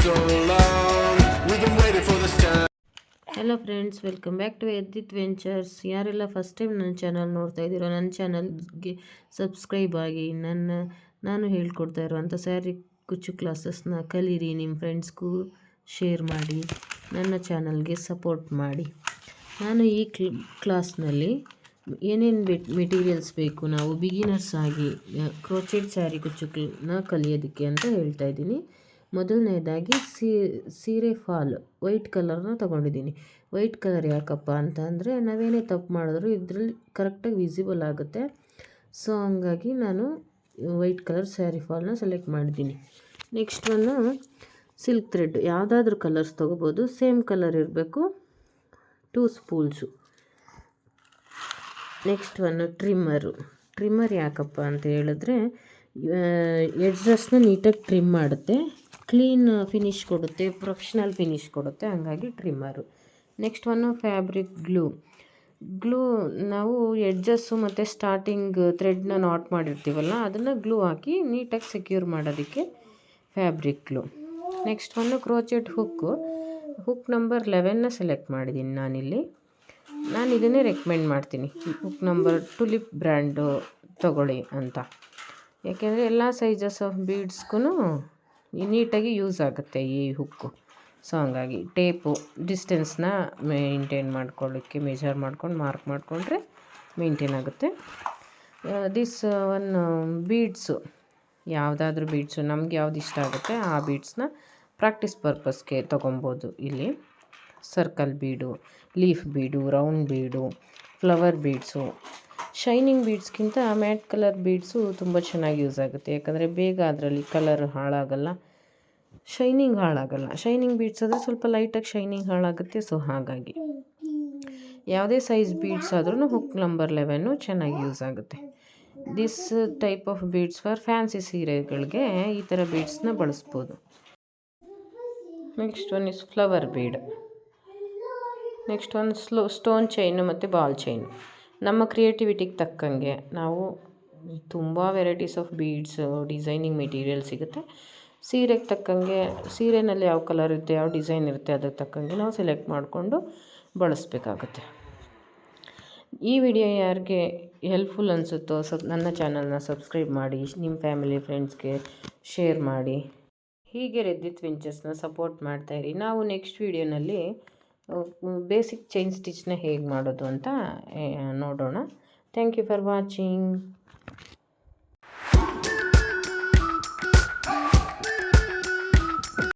so long. We've been waiting for this time. Hello friends, welcome back to Edith Ventures. ಯಾರೆಲ್ಲ first time ನನ್ನ channel ನೋಡ್ತಾ ಇದ್ದೀರೋ ನನ್ನ ಚಾನಲ್ಗೆ ಸಬ್ಸ್ಕ್ರೈಬ್ ಆಗಿ ನಾನು ಹೇಳ್ಕೊಡ್ತಾ ಇರುವಂಥ ಸ್ಯಾರಿ ಕುಚ್ಚು ಕ್ಲಾಸಸ್ನ ಕಲೀರಿ, ನಿಮ್ಮ ಫ್ರೆಂಡ್ಸ್ಗೂ ಶೇರ್ ಮಾಡಿ, ನನ್ನ ಚಾನಲ್ಗೆ ಸಪೋರ್ಟ್ ಮಾಡಿ. ನಾನು ಈ ಕ್ಲಾಸ್ನಲ್ಲಿ ಏನೇನು ಮೆಟೀರಿಯಲ್ಸ್ ಬೇಕು ನಾವು ಬಿಗಿನರ್ಸ್ ಆಗಿ ಕ್ರೋಚೆಡ್ ಸ್ಯಾರಿ ಕುಚ್ಚುಗಳನ್ನ ಕಲಿಯೋದಕ್ಕೆ ಅಂತ ಹೇಳ್ತಾ ಇದ್ದೀನಿ. ಮೊದಲನೇದಾಗಿ ಸೀರೆ ಫಾಲ್ ವೈಟ್ ಕಲರ್ನ ತೊಗೊಂಡಿದ್ದೀನಿ. ವೈಟ್ ಕಲರ್ ಯಾಕಪ್ಪ ಅಂತ ಅಂದರೆ ನಾವೇನೇ ತಪ್ಪು ಮಾಡಿದ್ರು ಇದರಲ್ಲಿ ಕರೆಕ್ಟಾಗಿ ವಿಸಿಬಲ್ ಆಗುತ್ತೆ. ಸೊ ಹಂಗಾಗಿ ನಾನು ವೈಟ್ ಕಲರ್ ಸ್ಯಾರಿ ಫಾಲ್ನ ಸೆಲೆಕ್ಟ್ ಮಾಡಿದ್ದೀನಿ. ನೆಕ್ಸ್ಟ್ ಒನ್ನು ಸಿಲ್ಕ್ ಥ್ರೆಡ್, ಯಾವುದಾದ್ರೂ ಕಲರ್ಸ್ ತೊಗೋಬೋದು, ಸೇಮ್ ಕಲರ್ ಇರಬೇಕು. 2 ಸ್ಪೂಲ್ಸು. ನೆಕ್ಸ್ಟ್ ಒನ್ನು ಟ್ರಿಮ್ಮರ್ ಯಾಕಪ್ಪ ಅಂತ ಹೇಳಿದ್ರೆ ಎಡ್ಜಸ್ನ ನೀಟಾಗಿ ಟ್ರಿಮ್ ಮಾಡುತ್ತೆ, ಕ್ಲೀನ್ ಫಿನಿಶ್ ಕೊಡುತ್ತೆ, ಪ್ರೊಫೆಷ್ನಲ್ ಫಿನಿಶ್ ಕೊಡುತ್ತೆ, ಹಂಗಾಗಿ trimmer. Next one fabric glue ನಾವು ಎಡ್ಜಸ್ಸು ಮತ್ತು ಸ್ಟಾರ್ಟಿಂಗ್ ಥ್ರೆಡ್ನ ನಾಟ್ ಮಾಡಿರ್ತೀವಲ್ಲ ಅದನ್ನು ಗ್ಲೂ ಹಾಕಿ ನೀಟಾಗಿ ಸೆಕ್ಯೂರ್ ಮಾಡೋದಕ್ಕೆ fabric glue. Next one crochet hook number 11ನ ಸೆಲೆಕ್ಟ್ ಮಾಡಿದ್ದೀನಿ ನಾನಿಲ್ಲಿ. ನಾನು ಇದನ್ನೇ ರೆಕಮೆಂಡ್ ಮಾಡ್ತೀನಿ, ಹುಕ್ ನಂಬರ್ ಟುಲಿಪ್ ಬ್ರ್ಯಾಂಡು ತೊಗೊಳ್ಳಿ ಅಂತ. ಯಾಕೆಂದರೆ ಎಲ್ಲ ಸೈಜಸ್ ಆಫ್ ಬೀಡ್ಸ್ಗೂ ನೀಟಾಗಿ ಯೂಸ್ ಆಗುತ್ತೆ ಈ ಹುಕ್ಕು. ಸೊ ಹಂಗಾಗಿ ಟೇಪು ಡಿಸ್ಟೆನ್ಸ್ನ ಮೇಂಟೈನ್ ಮಾಡ್ಕೊಳ್ಳಿಕ್ಕೆ ಮೆಜರ್ ಮಾಡ್ಕೊಂಡು ಮಾರ್ಕ್ ಮಾಡಿಕೊಂಡ್ರೆ ಮೇಂಟೈನ್ ಆಗುತ್ತೆ. ದಿಸ್ ಒನ್ ಬೀಡ್ಸು, ಯಾವುದಾದ್ರೂ ಬೀಡ್ಸು ನಮ್ಗೆ ಯಾವ್ದು ಇಷ್ಟ ಆಗುತ್ತೆ ಆ ಬೀಡ್ಸ್ನ ಪ್ರಾಕ್ಟೀಸ್ ಪರ್ಪಸ್ಗೆ ತೊಗೊಬೋದು. ಇಲ್ಲಿ ಸರ್ಕಲ್ ಬೀಡು, leaf bead, round bead, flower beads. Shining ಬೀಡ್ಸ್ಗಿಂತ ಮ್ಯಾಟ್ ಕಲರ್ ಬೀಡ್ಸು ತುಂಬ ಚೆನ್ನಾಗಿ ಯೂಸ್ ಆಗುತ್ತೆ, ಯಾಕಂದರೆ ಬೇಗ ಅದರಲ್ಲಿ ಕಲರ್ ಹಾಳಾಗಲ್ಲ, ಶೈನಿಂಗ್ ಬೀಡ್ಸ್ ಆದರೆ ಸ್ವಲ್ಪ ಲೈಟಾಗಿ ಶೈನಿಂಗ್ ಹಾಳಾಗುತ್ತೆ. ಸೊ ಹಾಗಾಗಿ ಯಾವುದೇ ಸೈಜ್ ಬೀಡ್ಸ್ ಆದ್ರೂ ಹುಕ್ ನಂಬರ್ 11 ಚೆನ್ನಾಗಿ ಯೂಸ್ ಆಗುತ್ತೆ. This type of beads for fancy ಸೀರೆಗಳಿಗೆ ಈ ಥರ ಬೀಡ್ಸ್ನ ಬಳಸ್ಬೋದು. Next one is flower bead. Next one stone chain ಮತ್ತು ಬಾಲ್ ಚೈನು. ನಮ್ಮ ಕ್ರಿಯೇಟಿವಿಟಿಗೆ ತಕ್ಕಂಗೆ ನಾವು ತುಂಬ varieties of beads, designing material ಸಿಗುತ್ತೆ. ಸೀರೆಗೆ ತಕ್ಕಂಗೆ, ಸೀರೆನಲ್ಲಿ ಯಾವ ಕಲರ್ ಇರುತ್ತೆ, ಯಾವ ಡಿಸೈನ್ ಇರುತ್ತೆ ಅದಕ್ಕೆ ತಕ್ಕಂಗೆ ನಾವು ಸೆಲೆಕ್ಟ್ ಮಾಡಿಕೊಂಡು ಬಳಸಬೇಕಾಗುತ್ತೆ. ಈ ವಿಡಿಯೋ ಯಾರಿಗೆ ಹೆಲ್ಪ್ಫುಲ್ ಅನಿಸುತ್ತೋ ನನ್ನ ಚಾನಲ್ನ ಸಬ್ಸ್ಕ್ರೈಬ್ ಮಾಡಿ, ನಿಮ್ಮ ಫ್ಯಾಮಿಲಿ ಫ್ರೆಂಡ್ಸ್ಗೆ ಶೇರ್ ಮಾಡಿ. ಹೀಗೆ ಎದ್ದಿತ್ ವೆಂಚರ್ಸ್ನ ಸಪೋರ್ಟ್ ಮಾಡ್ತಾಯಿರಿ. ನಾವು ನೆಕ್ಸ್ಟ್ ವಿಡಿಯೋನಲ್ಲಿ ಬೇಸಿಕ್ ಚೈನ್ ಸ್ಟಿಚ್ನ ಹೇಗೆ ಮಾಡೋದು ಅಂತ ನೋಡೋಣ. Thank you for watching.